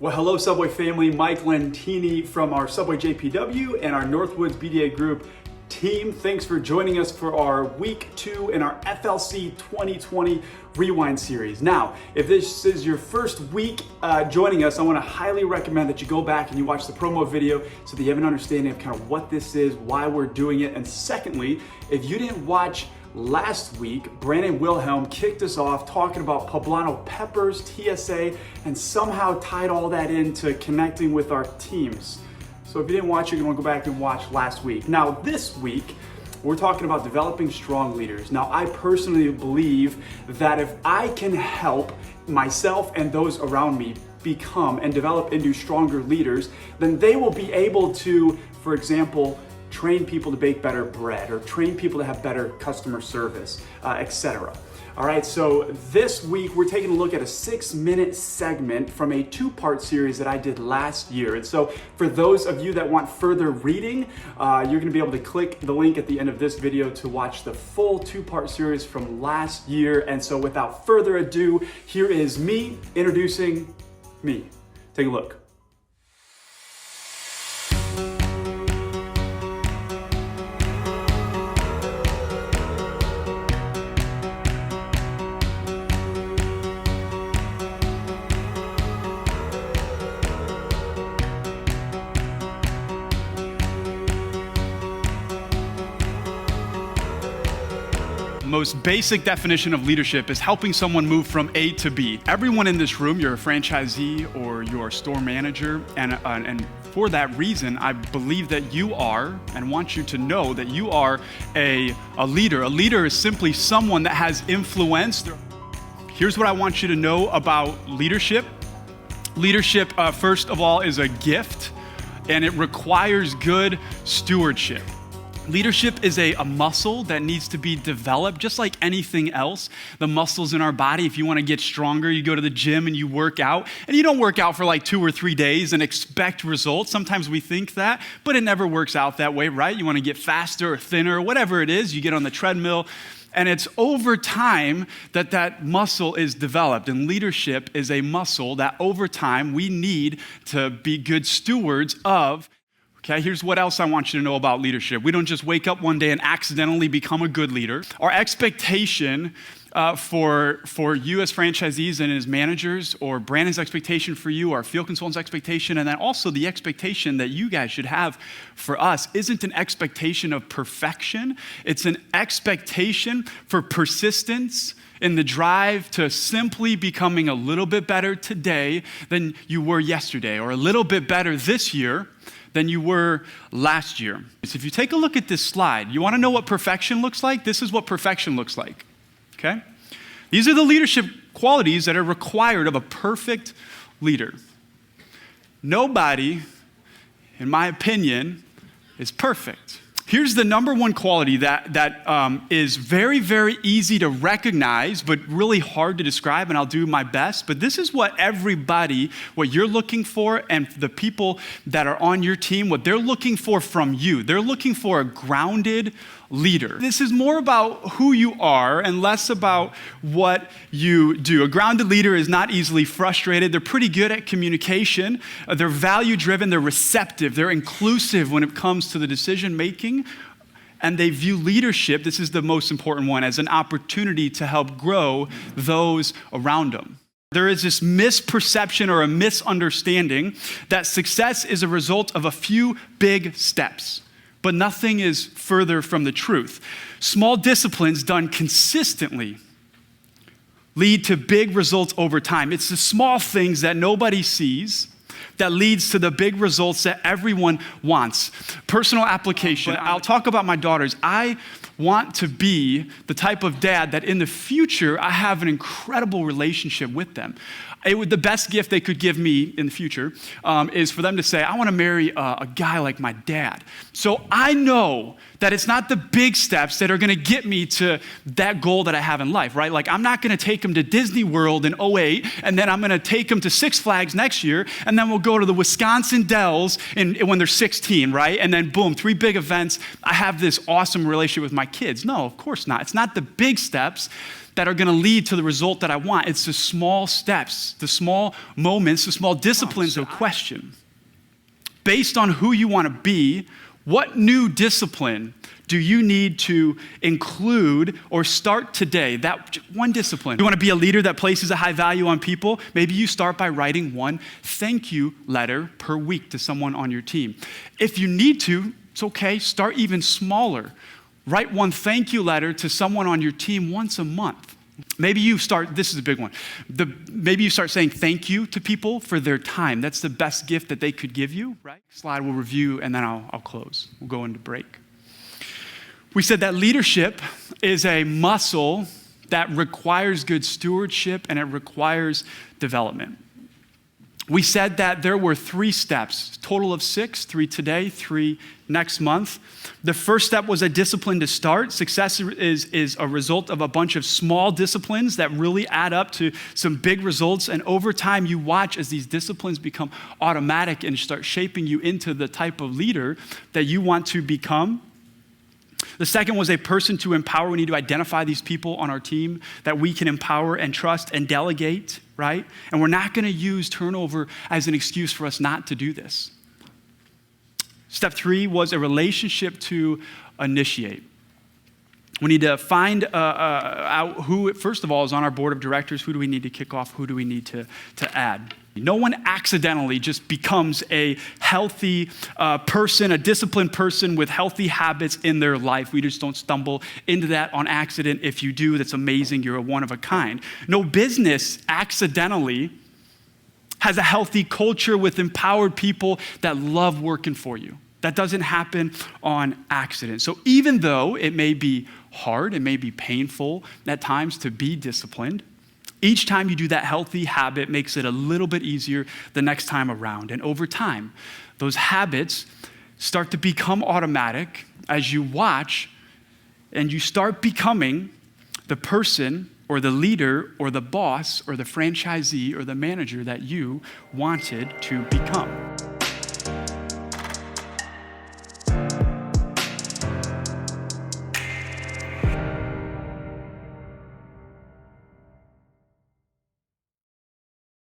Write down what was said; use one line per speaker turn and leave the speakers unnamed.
Well, hello Subway family, Mike Lentini from our Subway JPW and our Northwoods BDA Group team. Thanks for joining us for our week 2 in our FLC 2020 Rewind series. Now, if this is your first week joining us, I want to highly recommend that you go back and you watch the promo video so that you have an understanding of kind of what this is, why we're doing it. And secondly, if you didn't watch last week, Brandon Wilhelm kicked us off talking about poblano peppers, TSA, and somehow tied all that into connecting with our teams. So if you didn't watch, you're going to go back and watch last week. Now, this week, we're talking about developing strong leaders. Now, I personally believe that if I can help myself and those around me become and develop into stronger leaders, then they will be able to, for example, train people to bake better bread or train people to have better customer service, etc. All right, so this week we're taking a look at a 6-minute segment from a 2-part series that I did last year. And so for those of you that want further reading, you're gonna be able to click the link at the end of this video to watch the full 2-part series from last year. And so without further ado, here is me introducing me. Take a look. Most basic definition of leadership is helping someone move from A to B. Everyone in this room, you're a franchisee or you're a store manager, and for that reason, I believe that you are, and want you to know that you are a leader. A leader is simply someone that has influence. Here's what I want you to know about leadership. Leadership, first of all, is a gift, and it requires good stewardship. Leadership is a muscle that needs to be developed just like anything else. The muscles in our body, if you want to get stronger, you go to the gym and you work out. And you don't work out for like 2 or 3 days and expect results. Sometimes we think that, but it never works out that way, right? You want to get faster or thinner, or whatever it is. You get on the treadmill, and it's over time that muscle is developed. And leadership is a muscle that over time we need to be good stewards of. Okay, here's what else I want you to know about leadership. We don't just wake up one day and accidentally become a good leader. Our expectation for you as franchisees and as managers, or Brandon's expectation for you, our field consultant's expectation, and then also the expectation that you guys should have for us isn't an expectation of perfection. It's an expectation for persistence in the drive to simply becoming a little bit better today than you were yesterday, or a little bit better this year than you were last year. So if you take a look at this slide, you want to know what perfection looks like? This is what perfection looks like, okay? These are the leadership qualities that are required of a perfect leader. Nobody, in my opinion, is perfect. Here's the number one quality that is very, very easy to recognize, but really hard to describe, and I'll do my best. But this is what what you're looking for, and the people that are on your team, what they're looking for from you. They're looking for a grounded leader. This is more about who you are and less about what you do. A grounded leader is not easily frustrated. They're pretty good at communication. They're value-driven. They're receptive. They're inclusive when it comes to the decision-making. And they view leadership, this is the most important one, as an opportunity to help grow those around them. There is this misperception or a misunderstanding that success is a result of a few big steps. But nothing is further from the truth. Small disciplines done consistently lead to big results over time. It's the small things that nobody sees that leads to the big results that everyone wants. Personal application. I'll talk about my daughters. I want to be the type of dad that in the future I have an incredible relationship with them. The best gift they could give me in the future is for them to say, I want to marry a guy like my dad. So I know that it's not the big steps that are going to get me to that goal that I have in life, right? Like I'm not going to take them to Disney World in 2008, and then I'm going to take them to Six Flags next year, and then we'll go to the Wisconsin Dells when they're 16, right? And then boom, 3 big events. I have this awesome relationship with my kids. No, of course not. It's not the big steps that are gonna lead to the result that I want. It's the small steps, the small moments, the small disciplines of question. Based on who you wanna be, what new discipline do you need to include or start today? That one discipline. You want to be a leader that places a high value on people? Maybe you start by writing one thank you letter per week to someone on your team. If you need to, it's okay, start even smaller. Write one thank you letter to someone on your team once a month. Maybe you start, this is a big one. Maybe you start saying thank you to people for their time. That's the best gift that they could give you, right? Slide we'll review and then I'll close. We'll go into break. We said that leadership is a muscle that requires good stewardship and it requires development. We said that there were 3 steps, total of 6, 3 today, 3 next month. The first step was a discipline to start. Success is a result of a bunch of small disciplines that really add up to some big results. And over time, you watch as these disciplines become automatic and start shaping you into the type of leader that you want to become. The second was a person to empower. We need to identify these people on our team that we can empower and trust and delegate, right? And we're not going to use turnover as an excuse for us not to do this. Step 3 was a relationship to initiate. We need to find out who, first of all, is on our board of directors. Who do we need to kick off? Who do we need to add? No one accidentally just becomes a healthy person, a disciplined person with healthy habits in their life. We just don't stumble into that on accident. If you do, that's amazing. You're a one of a kind. No business accidentally has a healthy culture with empowered people that love working for you. That doesn't happen on accident. So even though it may be hard, it may be painful at times to be disciplined, each time you do that healthy habit makes it a little bit easier the next time around. And over time, those habits start to become automatic as you watch and you start becoming the person or the leader or the boss or the franchisee or the manager that you wanted to become.